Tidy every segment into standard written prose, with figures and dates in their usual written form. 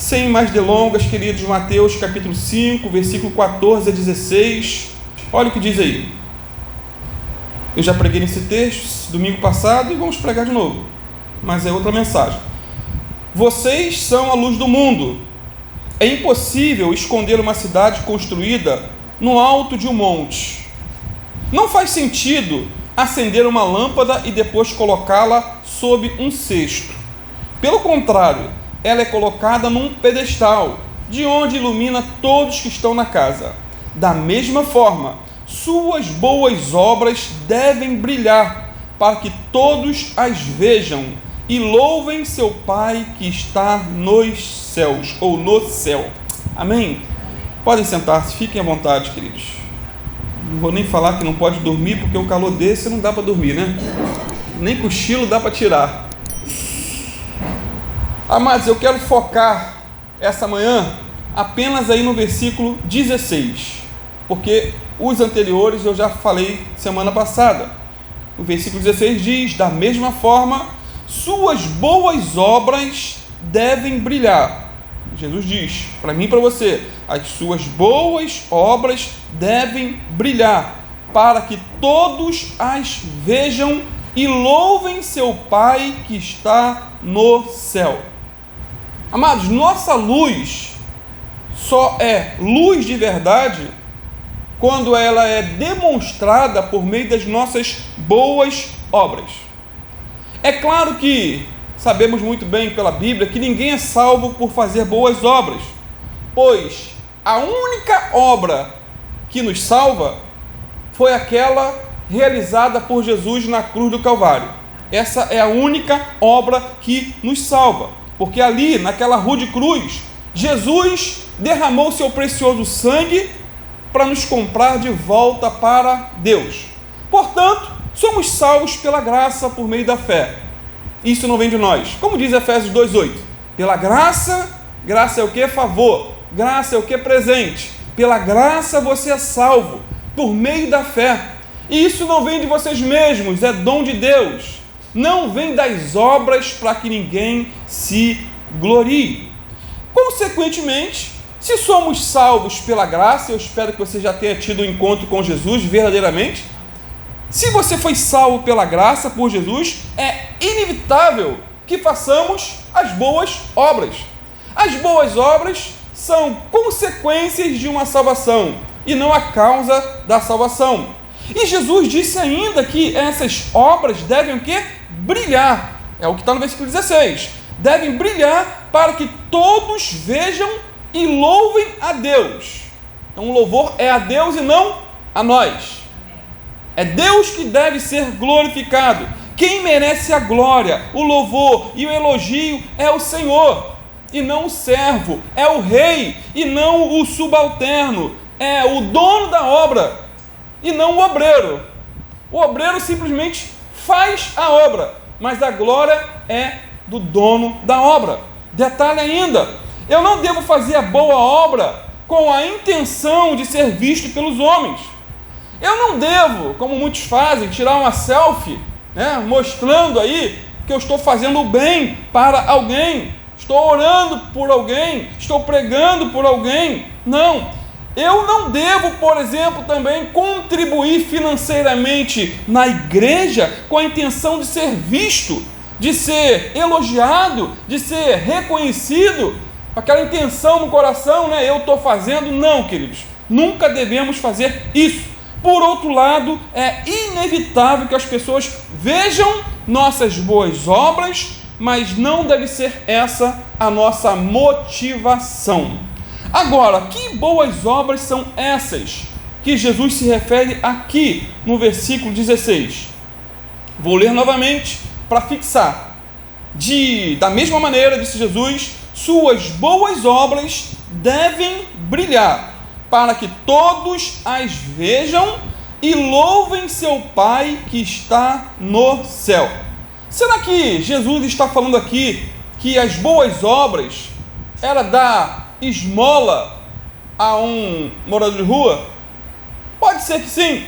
Sem mais delongas, queridos, Mateus capítulo 5, versículo 14 a 16. Olha o que diz aí. Eu já preguei nesse texto domingo passado e vamos pregar de novo, mas é outra mensagem. Vocês são a luz do mundo. É impossível esconder uma cidade construída no alto de um monte. Não faz sentido acender uma lâmpada e depois colocá-la sob um cesto. Pelo contrário, ela é colocada num pedestal, de onde ilumina todos que estão na casa. Da mesma forma, suas boas obras devem brilhar, para que todos as vejam e louvem seu Pai que está nos céus, ou no céu. Amém? Podem sentar-se, fiquem à vontade, queridos. Não vou nem falar que não pode dormir, porque um calor desse não dá para dormir, né? Nem cochilo dá para tirar. Mas eu quero focar essa manhã apenas aí no versículo 16, porque os anteriores eu já falei semana passada. O versículo 16 diz: da mesma forma, suas boas obras devem brilhar. Jesus diz para mim e para você: as suas boas obras devem brilhar, para que todos as vejam e louvem seu Pai que está no céu. Amados, nossa luz só é luz de verdade quando ela é demonstrada por meio das nossas boas obras. É claro que sabemos muito bem pela Bíblia que ninguém é salvo por fazer boas obras, pois a única obra que nos salva foi aquela realizada por Jesus na cruz do Calvário. Essa é a única obra que nos salva, porque ali, naquela rude cruz, Jesus derramou seu precioso sangue para nos comprar de volta para Deus. Portanto, somos salvos pela graça por meio da fé. Isso não vem de nós. Como diz Efésios 2:8, pela graça, graça é o que? Favor. Graça é o que? Presente. Pela graça você é salvo, por meio da fé. E isso não vem de vocês mesmos, é dom de Deus. Não vem das obras para que ninguém se glorie. Consequentemente, se somos salvos pela graça, eu espero que você já tenha tido um encontro com Jesus verdadeiramente. Se você foi salvo pela graça por Jesus, é inevitável que façamos as boas obras. As boas obras são consequências de uma salvação e não a causa da salvação. E Jesus disse ainda que essas obras devem o quê? Brilhar. É o que está no versículo 16. Devem brilhar para que todos vejam e louvem a Deus. Então o louvor é a Deus e não a nós. É Deus que deve ser glorificado. Quem merece a glória, o louvor e o elogio é o Senhor, e não o servo. É o rei e não o subalterno. É o dono da obra e não o obreiro. O obreiro simplesmente faz a obra, mas a glória é do dono da obra. Detalhe ainda: eu não devo fazer a boa obra com a intenção de ser visto pelos homens. Eu não devo, como muitos fazem, tirar uma selfie, mostrando aí que eu estou fazendo o bem para alguém, estou orando por alguém, estou pregando por alguém. Não. Eu não devo, por exemplo, também contribuir financeiramente na igreja com a intenção de ser visto, de ser elogiado, de ser reconhecido, aquela intenção no coração, eu estou fazendo. Não, queridos, nunca devemos fazer isso. Por outro lado, é inevitável que as pessoas vejam nossas boas obras, mas não deve ser essa a nossa motivação. Agora, que boas obras são essas que Jesus se refere aqui no versículo 16? Vou ler novamente para fixar. Da mesma maneira, disse Jesus, suas boas obras devem brilhar, para que todos as vejam e louvem seu Pai que está no céu. Será que Jesus está falando aqui que as boas obras era dar esmola a um morador de rua? Pode ser que sim,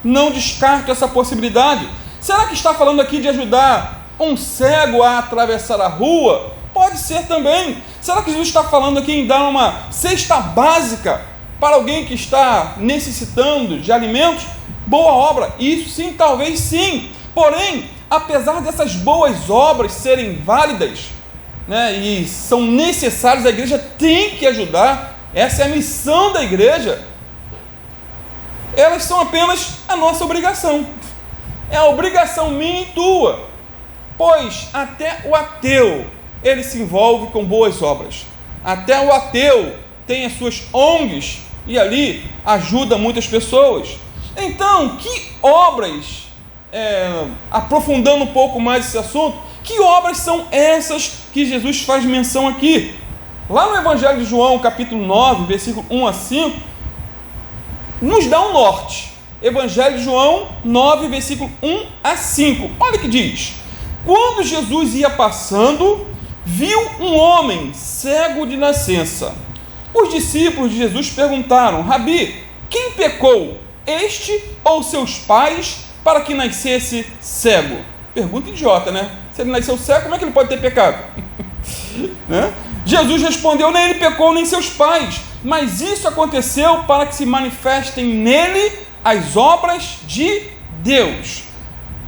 não descarto essa possibilidade. Será que está falando aqui de ajudar um cego a atravessar a rua? Pode Pode ser também. Será que Jesus está falando aqui em dar uma cesta básica para alguém que está necessitando de alimentos? Boa obra, isso sim, talvez sim. Porém, apesar dessas boas obras serem válidas, né, e são necessárias, a igreja tem que ajudar, essa é a missão da igreja, elas são apenas a nossa obrigação. É a obrigação minha e tua, pois até o ateu, ele se envolve com boas obras. Até o ateu tem as suas ONGs e ali ajuda muitas pessoas. Então, que obras, aprofundando um pouco mais esse assunto, que obras são essas que Jesus faz menção aqui? Lá no Evangelho de João, capítulo 9, versículo 1 a 5, nos dá um norte. Evangelho de João 9, versículo 1 a 5. Olha o que diz: quando Jesus ia passando, viu um homem cego de nascença. Os discípulos de Jesus perguntaram: Rabi, quem pecou, este ou seus pais, para que nascesse cego? Pergunta idiota, né? Se ele nasceu cego, como é que ele pode ter pecado? Né? Jesus respondeu: nem ele pecou, nem seus pais, mas isso aconteceu para que se manifestem nele as obras de Deus.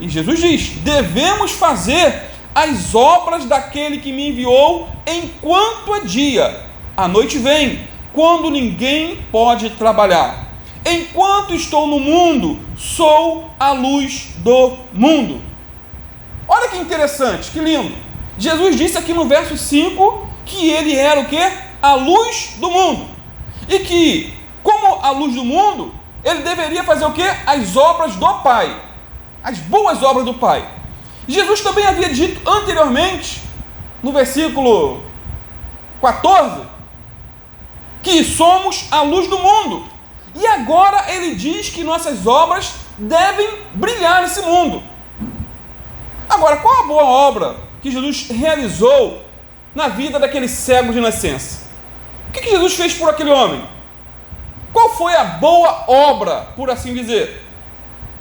E Jesus diz: devemos fazer as obras daquele que me enviou enquanto é dia. A noite vem, quando ninguém pode trabalhar. Enquanto estou no mundo, sou a luz do mundo. Olha que interessante, que lindo. Jesus disse aqui no verso 5 que ele era o quê? A luz do mundo. E que, como a luz do mundo, ele deveria fazer o quê? As obras do Pai. As boas obras do Pai. Jesus também havia dito anteriormente, no versículo 14, que somos a luz do mundo. E agora ele diz que nossas obras devem brilhar nesse mundo. Agora, qual a boa obra que Jesus realizou na vida daquele cego de nascença? O que Jesus fez por aquele homem? Qual foi a boa obra, por assim dizer?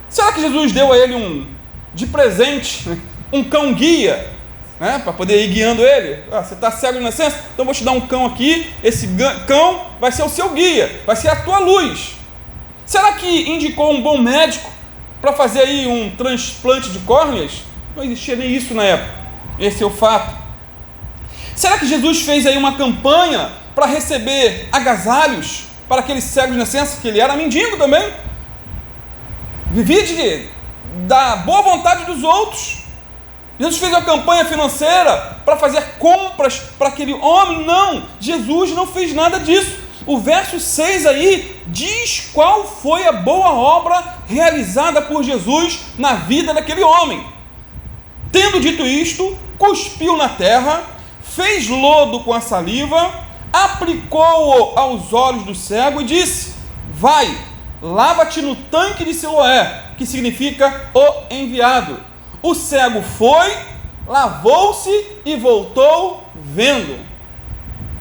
Será que Jesus deu a ele de presente um cão guia, né, para poder ir guiando ele? Você está cego de nascença? Então vou te dar um cão aqui, esse cão vai ser o seu guia, vai ser a tua luz. Será que indicou um bom médico para fazer aí um transplante de córneas? Não existia nem isso na época, esse é o fato. Será que Jesus fez aí uma campanha para receber agasalhos para aquele cego de nascença, que ele era mendigo também? Vivia da boa vontade dos outros. Jesus fez uma campanha financeira para fazer compras para aquele homem? Não, Jesus não fez nada disso. O verso 6 aí diz qual foi a boa obra realizada por Jesus na vida daquele homem. Tendo dito isto, cuspiu na terra, fez lodo com a saliva, aplicou-o aos olhos do cego e disse: vai, lava-te no tanque de Siloé, que significa o enviado. O cego foi, lavou-se e voltou vendo.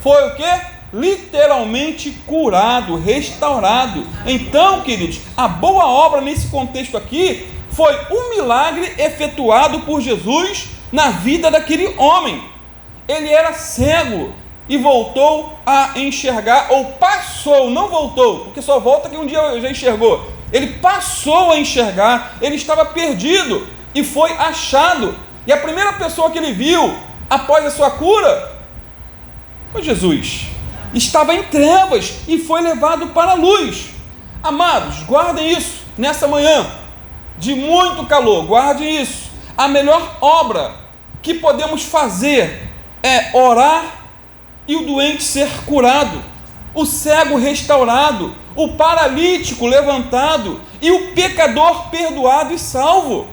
Foi o quê? Literalmente curado, restaurado. Então, queridos, a boa obra nesse contexto aqui foi um milagre efetuado por Jesus na vida daquele homem. Ele era cego e voltou a enxergar, ou passou, não voltou, porque só volta que um dia já enxergou. Ele passou a enxergar, ele estava perdido e foi achado. E a primeira pessoa que ele viu após a sua cura foi Jesus. Estava em trevas e foi levado para a luz. Amados, guardem isso nessa manhã de muito calor, guardem isso. A melhor obra que podemos fazer é orar e o doente ser curado, o cego restaurado, o paralítico levantado e o pecador perdoado e salvo.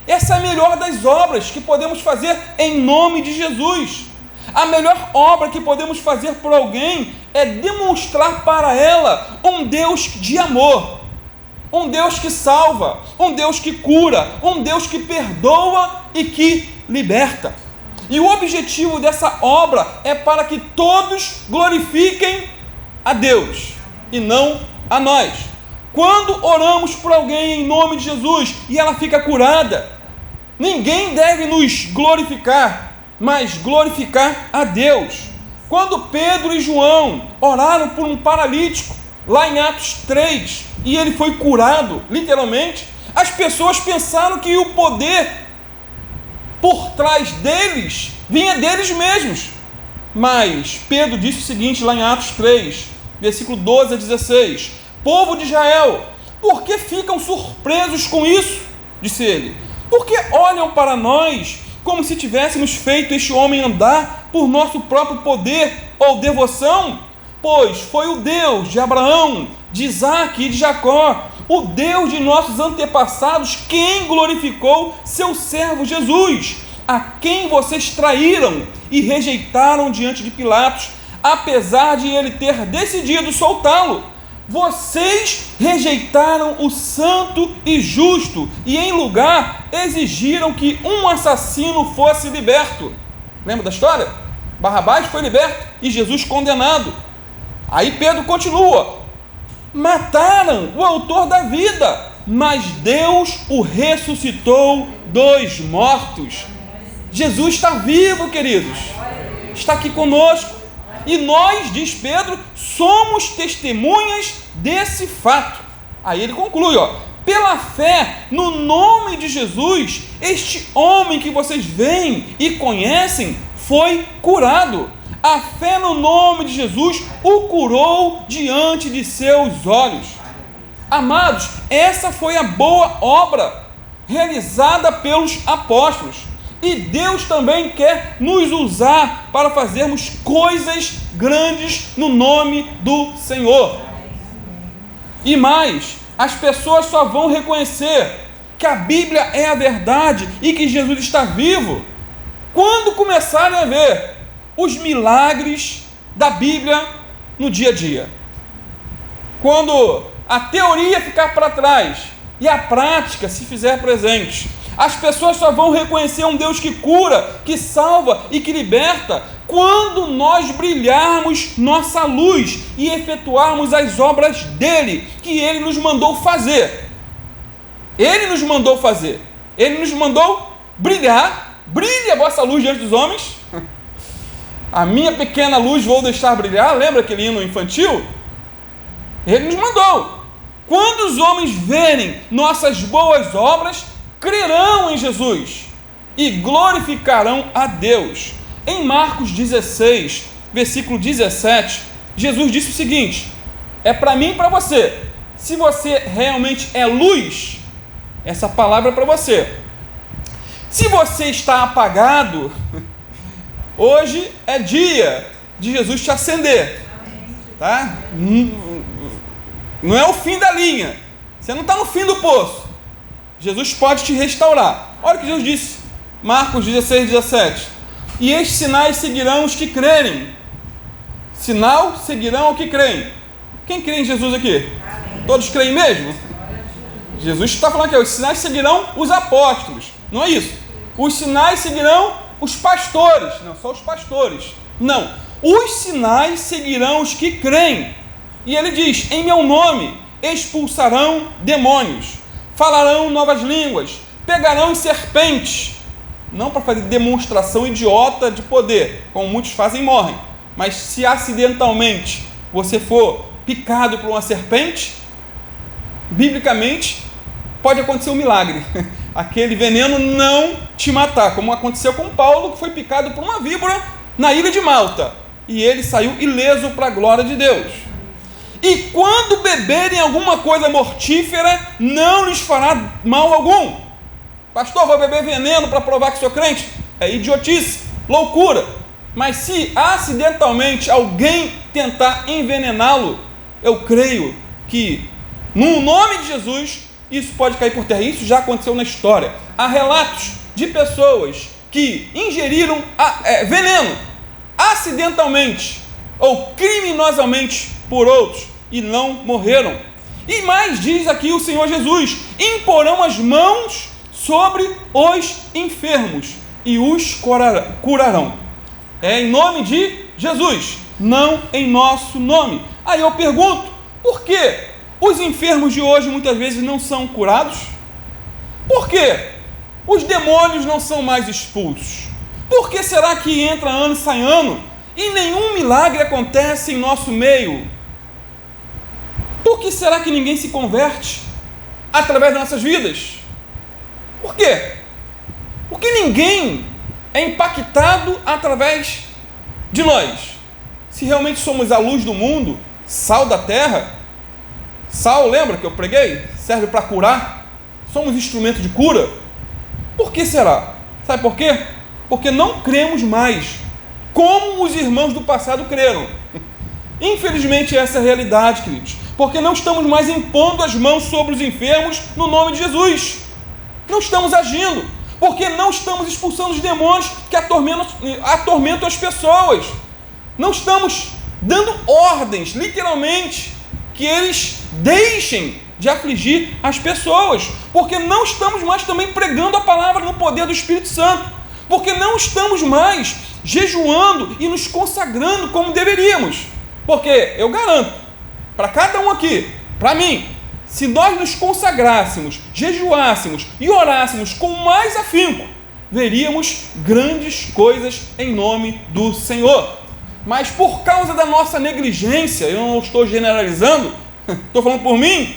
Essa é a melhor das obras que podemos fazer em nome de Jesus. A melhor obra que podemos fazer por alguém é demonstrar para ela um Deus de amor, um Deus que salva, um Deus que cura, um Deus que perdoa e que liberta. E o objetivo dessa obra é para que todos glorifiquem a Deus e não a nós. Quando oramos por alguém em nome de Jesus e ela fica curada, ninguém deve nos glorificar, mas glorificar a Deus. Quando Pedro e João oraram por um paralítico, lá em Atos 3, e ele foi curado, literalmente, as pessoas pensaram que o poder por trás deles vinha deles mesmos. Mas Pedro disse o seguinte lá em Atos 3, versículo 12 a 16: povo de Israel, por que ficam surpresos com isso? Disse ele. Porque olham para nós como se tivéssemos feito este homem andar por nosso próprio poder ou devoção? Pois foi o Deus de Abraão, de Isaque e de Jacó, o Deus de nossos antepassados, quem glorificou seu servo Jesus, a quem vocês traíram e rejeitaram diante de Pilatos, apesar de ele ter decidido soltá-lo. Vocês rejeitaram o santo e justo e, em lugar, exigiram que um assassino fosse liberto. Lembra da história? Barrabás foi liberto e Jesus condenado. Aí Pedro continua: mataram o autor da vida, mas Deus o ressuscitou dos mortos. Jesus está vivo, queridos, está aqui conosco. E nós, diz Pedro, somos testemunhas desse fato. Aí ele conclui, pela fé no nome de Jesus, este homem que vocês veem e conhecem foi curado. A fé no nome de Jesus o curou diante de seus olhos. Amados, essa foi a boa obra realizada pelos apóstolos. E Deus também quer nos usar para fazermos coisas grandes no nome do Senhor. E mais, as pessoas só vão reconhecer que a Bíblia é a verdade e que Jesus está vivo quando começarem a ver os milagres da Bíblia no dia a dia. Quando a teoria ficar para trás e a prática se fizer presente, as pessoas só vão reconhecer um Deus que cura, que salva e que liberta quando nós brilharmos nossa luz e efetuarmos as obras dele, que ele nos mandou fazer. Ele nos mandou fazer. Ele nos mandou brilhar. Brilhe a vossa luz diante dos homens. A minha pequena luz vou deixar brilhar. Lembra aquele hino infantil? Ele nos mandou. Quando os homens verem nossas boas obras, crerão em Jesus e glorificarão a Deus. Em Marcos 16, versículo 17, Jesus disse o seguinte: é para mim e para você. Se você realmente é luz, essa palavra é para você. Se você está apagado, hoje é dia de Jesus te acender, tá? Não é o fim da linha, você não está no fim do poço. Jesus pode te restaurar. Olha o que Jesus disse, Marcos 16, 17: e estes sinais seguirão os que crerem. Sinal seguirão os que creem. Quem crê em Jesus aqui? Amém. Todos creem mesmo? Jesus está falando que os sinais seguirão os apóstolos. Não é isso. Os sinais seguirão os pastores. Não, só os pastores. Não. Os sinais seguirão os que creem. E ele diz: em meu nome expulsarão demônios, falarão novas línguas, pegarão em serpentes. Não para fazer demonstração idiota de poder, como muitos fazem e morrem. Mas se acidentalmente você for picado por uma serpente, biblicamente pode acontecer um milagre. Aquele veneno não te matar, como aconteceu com Paulo, que foi picado por uma víbora na ilha de Malta. E ele saiu ileso para a glória de Deus. E quando beberem alguma coisa mortífera, não lhes fará mal algum. Pastor, vou beber veneno para provar que sou crente? É idiotice, loucura. Mas se acidentalmente alguém tentar envenená-lo, eu creio que no nome de Jesus isso pode cair por terra. Isso já aconteceu na história. Há relatos de pessoas que ingeriram veneno acidentalmente ou criminosamente por outros e não morreram. E mais diz aqui o Senhor Jesus: imporão as mãos sobre os enfermos e os curarão. É em nome de Jesus, não em nosso nome. Aí eu pergunto, por que os enfermos de hoje muitas vezes não são curados? Por que os demônios não são mais expulsos? Por que será que entra ano e sai ano e nenhum milagre acontece em nosso meio? Por que será que ninguém se converte através das nossas vidas? Por quê? Porque ninguém é impactado através de nós. Se realmente somos a luz do mundo, sal da terra, sal, lembra que eu preguei? Serve para curar. Somos instrumento de cura. Por que será? Sabe por quê? Porque não cremos mais como os irmãos do passado creram. Infelizmente essa é a realidade, queridos. Porque não estamos mais impondo as mãos sobre os enfermos no nome de Jesus. Não estamos agindo. Porque não estamos expulsando os demônios que atormentam as pessoas. Não estamos dando ordens, literalmente, que eles deixem de afligir as pessoas. Porque não estamos mais também pregando a palavra no poder do Espírito Santo. Porque não estamos mais jejuando e nos consagrando como deveríamos. Porque eu garanto, para cada um aqui, para mim, se nós nos consagrássemos, jejuássemos e orássemos com mais afinco, veríamos grandes coisas em nome do Senhor. Mas por causa da nossa negligência, eu não estou generalizando, estou falando por mim,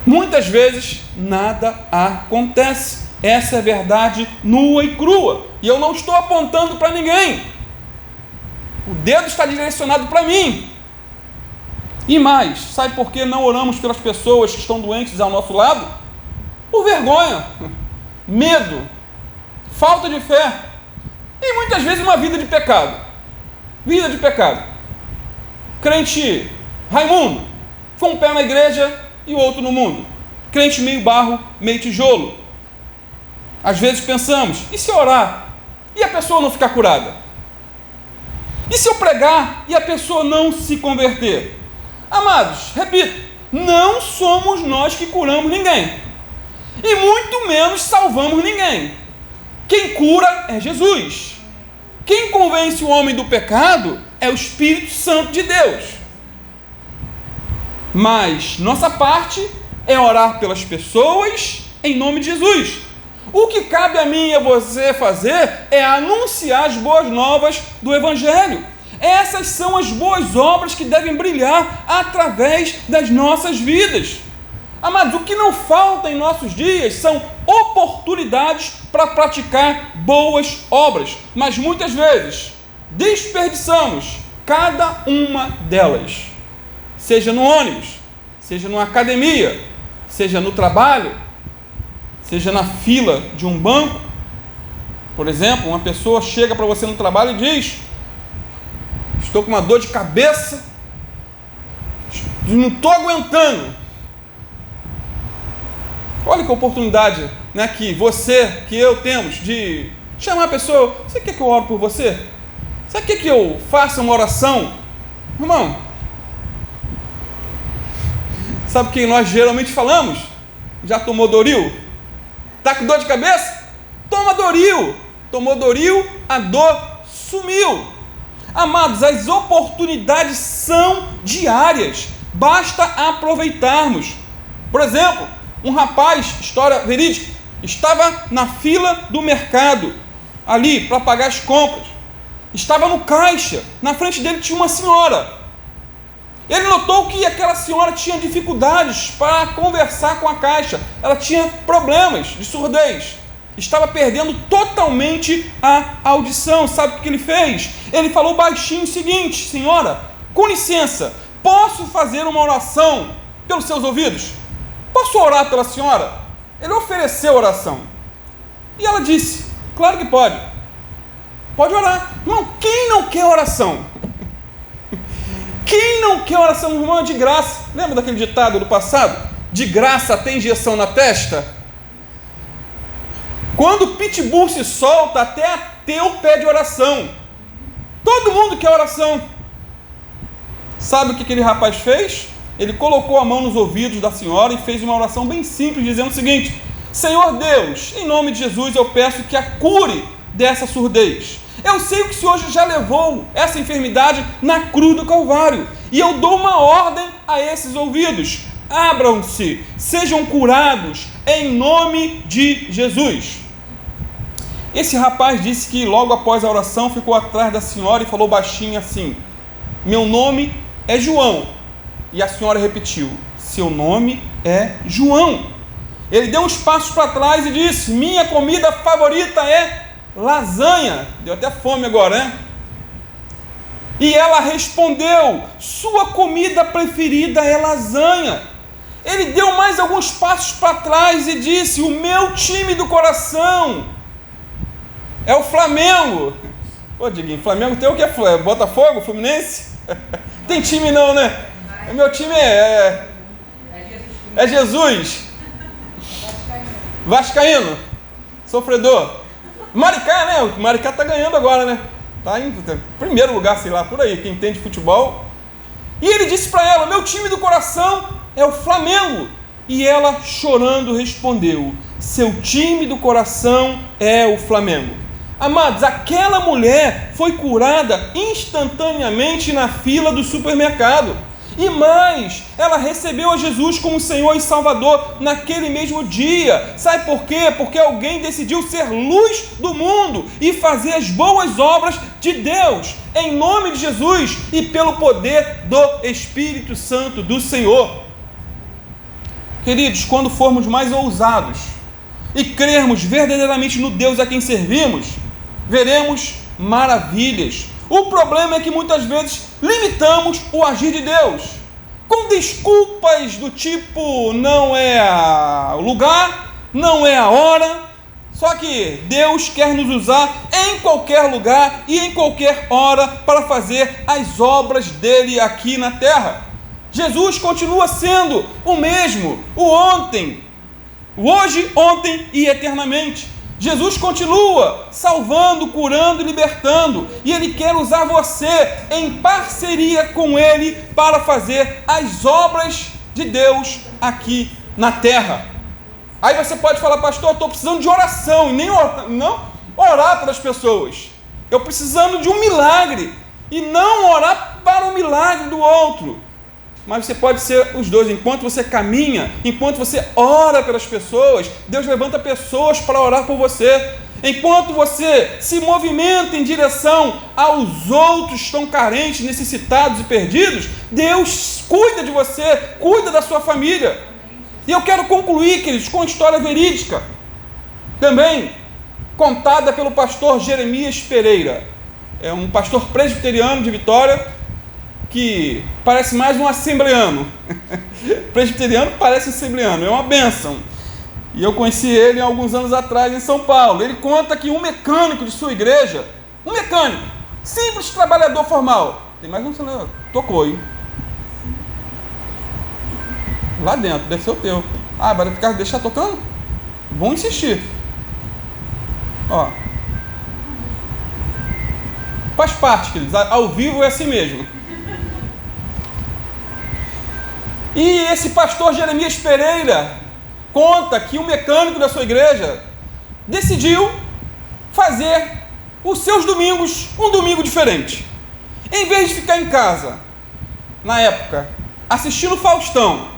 muitas vezes nada acontece. Essa é a verdade nua e crua. E eu não estou apontando para ninguém. O dedo está direcionado para mim. E mais, sabe por que não oramos pelas pessoas que estão doentes ao nosso lado? Por vergonha, medo, falta de fé e muitas vezes uma vida de pecado. Vida de pecado. Crente Raimundo, foi um pé na igreja e o outro no mundo. Crente meio barro, meio tijolo. Às vezes pensamos, e se eu orar e a pessoa não ficar curada? E se eu pregar e a pessoa não se converter? Amados, repito, não somos nós que curamos ninguém, e muito menos salvamos ninguém. Quem cura é Jesus. Quem convence o homem do pecado é o Espírito Santo de Deus. Mas nossa parte é orar pelas pessoas em nome de Jesus. O que cabe a mim e a você fazer é anunciar as boas novas do Evangelho. Essas são as boas obras que devem brilhar através das nossas vidas. Amados, o que não falta em nossos dias são oportunidades para praticar boas obras, mas muitas vezes desperdiçamos cada uma delas, seja no ônibus, seja numa academia, seja no trabalho, seja na fila de um banco. Por exemplo, uma pessoa chega para você no trabalho e diz: estou com uma dor de cabeça, não estou aguentando. Olha que oportunidade, né, que você, que eu temos de chamar a pessoa. Você quer que eu ore por você? Você quer que eu faça uma oração? Irmão, sabe o que nós geralmente falamos? Já tomou Doril? Está com dor de cabeça? Toma Doril. Tomou Doril, a dor sumiu. Amados, as oportunidades são diárias, basta aproveitarmos. Por exemplo, um rapaz, história verídica, estava na fila do mercado, ali para pagar as compras, estava no caixa, na frente dele tinha uma senhora. Ele notou que aquela senhora tinha dificuldades para conversar com a caixa, ela tinha problemas de surdez, estava perdendo totalmente a audição. Sabe o que ele fez? Ele falou baixinho o seguinte: senhora, com licença, posso fazer uma oração pelos seus ouvidos? Posso orar pela senhora? Ele ofereceu oração. E ela disse: claro que pode. Pode orar. Irmão, quem não quer oração? Quem não quer oração, irmão, de graça? Lembra daquele ditado do passado? De graça tem injeção na testa? Quando o pitbull se solta, até ateu pede oração. Todo mundo quer oração. Sabe o que aquele rapaz fez? Ele colocou a mão nos ouvidos da senhora e fez uma oração bem simples, dizendo o seguinte: Senhor Deus, em nome de Jesus eu peço que a cure dessa surdez. Eu sei que o Senhor já levou essa enfermidade na cruz do Calvário, e eu dou uma ordem a esses ouvidos: abram-se, sejam curados em nome de Jesus. Esse rapaz disse que logo após a oração ficou atrás da senhora e falou baixinho assim: meu nome é João. E a senhora repetiu: seu nome é João. Ele deu uns passos para trás e disse: minha comida favorita é lasanha. Deu até fome agora, né? E ela respondeu: sua comida preferida é lasanha. Ele deu mais alguns passos para trás e disse: o meu time do coração é o Flamengo. Pô, Diguinho, Flamengo tem o que? Botafogo, Fluminense? Tem time não, né? O meu time é Jesus. Vascaíno. Sofredor. Maricá, né? O Maricá tá ganhando agora, né? Tá em primeiro lugar, sei lá, por aí, quem entende futebol. E ele disse para ela: meu time do coração é o Flamengo. E ela, chorando, respondeu: seu time do coração é o Flamengo. Amados, aquela mulher foi curada instantaneamente na fila do supermercado. E mais, ela recebeu a Jesus como Senhor e Salvador naquele mesmo dia. Sabe por quê? Porque alguém decidiu ser luz do mundo e fazer as boas obras de Deus, em nome de Jesus e pelo poder do Espírito Santo do Senhor. Queridos, quando formos mais ousados e crermos verdadeiramente no Deus a quem servimos, veremos maravilhas. O problema é que muitas vezes limitamos o agir de Deus com desculpas do tipo: não é o lugar, não é a hora. Só que Deus quer nos usar em qualquer lugar e em qualquer hora para fazer as obras dele aqui na terra. Jesus continua sendo o mesmo, o ontem, o hoje, ontem e eternamente. Jesus continua salvando, curando e libertando, e Ele quer usar você em parceria com Ele para fazer as obras de Deus aqui na terra. Aí você pode falar: pastor, eu estou precisando de oração, e nem não orar pelas pessoas. Eu precisando de um milagre, e não orar para o milagre do outro. Mas você pode ser os dois. Enquanto você caminha, enquanto você ora pelas pessoas, Deus levanta pessoas para orar por você. Enquanto você se movimenta em direção aos outros que estão carentes, necessitados e perdidos, Deus cuida de você, cuida da sua família. E eu quero concluir, queridos, com a história verídica, também contada pelo pastor Jeremias Pereira. É um pastor presbiteriano de Vitória, que parece mais um assembleano. Presbiteriano parece assembleano, é uma bênção. E eu conheci ele há alguns anos atrás em São Paulo. Ele conta que um mecânico de sua igreja, um mecânico, simples trabalhador formal, tem mais um celular, tocou, hein? Lá dentro, deve ser o teu. Ah, vai ficar, deixar tocando? Vão insistir. Ó. Faz parte, queridos, ao vivo é assim mesmo. E esse pastor Jeremias Pereira conta que um mecânico da sua igreja decidiu fazer os seus domingos um domingo diferente. Em vez de ficar em casa, na época, assistindo Faustão,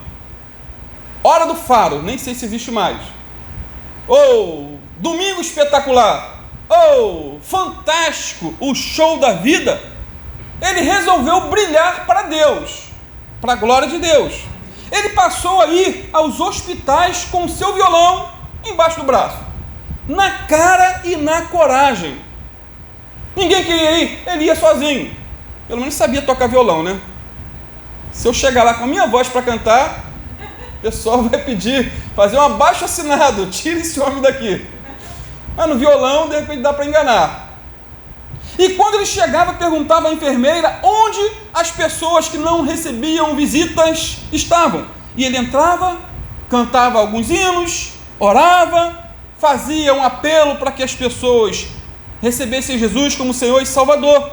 Hora do Faro, nem sei se existe mais, ou Domingo Espetacular, ou Fantástico, o Show da Vida, ele resolveu brilhar para Deus, para a glória de Deus. Ele passou a ir aos hospitais com o seu violão embaixo do braço, na cara e na coragem. Ninguém queria ir, ele ia sozinho. Pelo menos sabia tocar violão, né? Se eu chegar lá com a minha voz para cantar, o pessoal vai pedir, fazer um abaixo-assinado: tira esse homem daqui. Mas no violão, de repente, dá para enganar. E quando ele chegava, perguntava à enfermeira onde as pessoas que não recebiam visitas estavam. E ele entrava, cantava alguns hinos, orava, fazia um apelo para que as pessoas recebessem Jesus como Senhor e Salvador.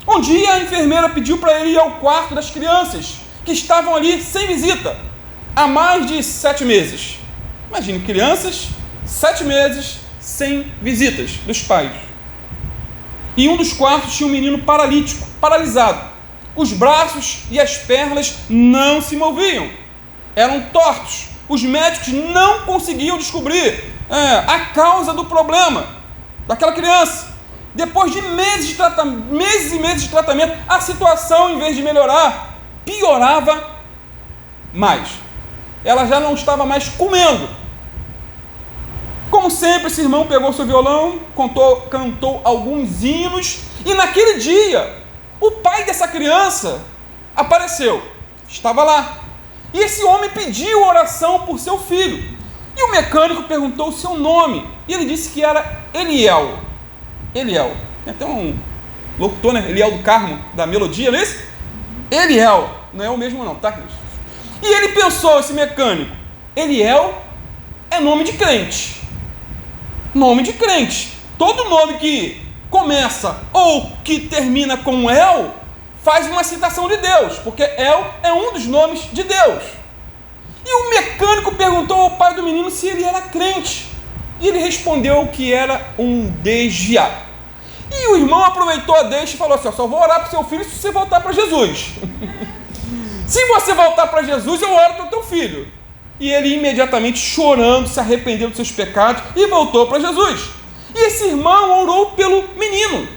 Um dia a enfermeira pediu para ele ir ao quarto das crianças que estavam ali sem visita há mais de 7 meses. Imagine, crianças, 7 meses sem visitas dos pais. Em um dos quartos tinha um menino paralítico, paralisado. Os braços e as pernas não se moviam, eram tortos. Os médicos não conseguiam descobrir a causa do problema. daquela criança. Depois de meses e meses de tratamento, a situação, em vez de melhorar, piorava mais. Ela já não estava mais comendo. Como sempre, esse irmão pegou seu violão, cantou alguns hinos, e naquele dia, o pai dessa criança apareceu, estava lá. E esse homem pediu oração por seu filho. E o mecânico perguntou o seu nome, e ele disse que era Eliel. Eliel, tem até um locutor, né? Eliel do Carmo, da melodia, não é isso? Eliel, não é o mesmo não, tá? E ele pensou, esse mecânico, Eliel é nome de crente. Nome de crente. Todo nome que começa ou que termina com El, faz uma citação de Deus, porque El é um dos nomes de Deus. E o mecânico perguntou ao pai do menino se ele era crente. E ele respondeu que era um desviado. E o irmão aproveitou a deixa e falou assim: só vou orar para o seu filho se você voltar para Jesus. Se você voltar para Jesus, eu oro para o teu filho. E ele imediatamente, chorando, se arrependeu dos seus pecados e voltou para Jesus. E esse irmão orou pelo menino.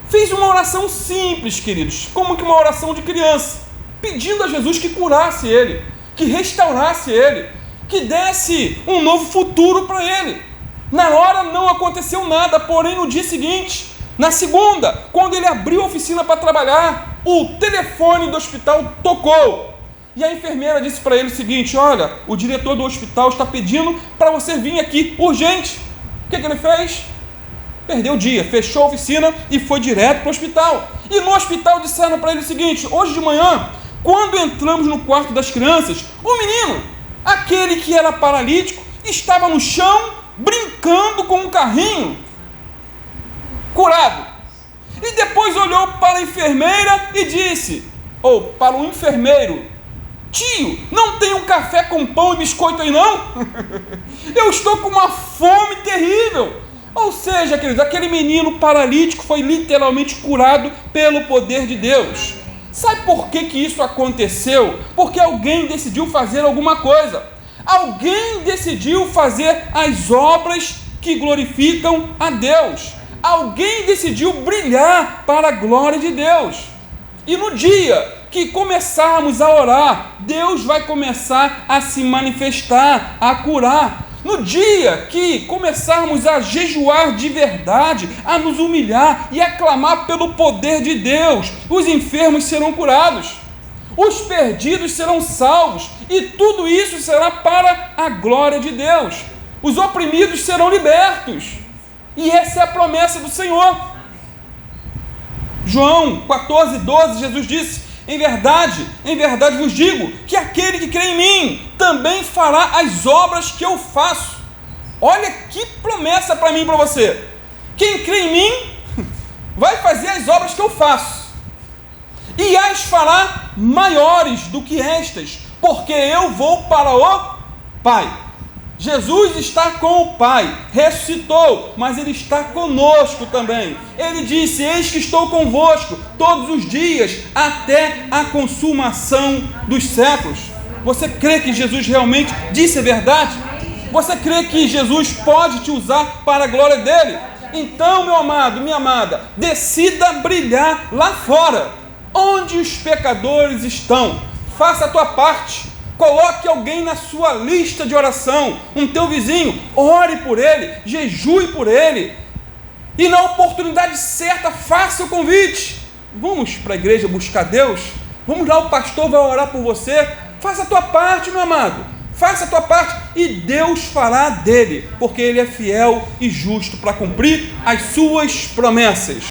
Fez uma oração simples, queridos, como que uma oração de criança, pedindo a Jesus que curasse ele, que restaurasse ele, que desse um novo futuro para ele. Na hora não aconteceu nada, porém no dia seguinte, na segunda, quando ele abriu a oficina para trabalhar, o telefone do hospital tocou. E a enfermeira disse para ele o seguinte: olha, o diretor do hospital está pedindo para você vir aqui urgente. O que ele fez? Perdeu o dia, fechou a oficina e foi direto para o hospital. E no hospital disseram para ele o seguinte: hoje de manhã, quando entramos no quarto das crianças, o menino, aquele que era paralítico, estava no chão brincando com um carrinho, curado. E depois olhou para a enfermeira e disse, ou para o enfermeiro: tio, não tem um café com pão e biscoito aí não? Eu estou com uma fome terrível. Ou seja, queridos, aquele menino paralítico foi literalmente curado pelo poder de Deus. Sabe por que isso aconteceu? Porque alguém decidiu fazer alguma coisa. Alguém decidiu fazer as obras que glorificam a Deus. Alguém decidiu brilhar para a glória de Deus. E no dia que começarmos a orar, Deus vai começar a se manifestar, a curar. No dia que começarmos a jejuar de verdade, a nos humilhar e a clamar pelo poder de Deus, os enfermos serão curados, os perdidos serão salvos, e tudo isso será para a glória de Deus. Os oprimidos serão libertos, e essa é a promessa do Senhor. João 14:12, Jesus disse: em verdade vos digo, que aquele que crê em mim, também fará as obras que eu faço. Olha que promessa para mim e para você. Quem crê em mim, vai fazer as obras que eu faço, e as fará maiores do que estas, porque eu vou para o Pai. Jesus está com o Pai, ressuscitou, mas Ele está conosco também. Ele disse: eis que estou convosco todos os dias, até a consumação dos séculos. Você crê que Jesus realmente disse a verdade? Você crê que Jesus pode te usar para a glória dEle? Então, meu amado, minha amada, decida brilhar lá fora, onde os pecadores estão. Faça a tua parte. Coloque alguém na sua lista de oração, um teu vizinho, ore por ele, jejue por ele, e na oportunidade certa faça o convite. Vamos para a igreja buscar Deus? Vamos lá, o pastor vai orar por você. Faça a tua parte, meu amado, faça a tua parte, e Deus fará dele, porque Ele é fiel e justo para cumprir as suas promessas.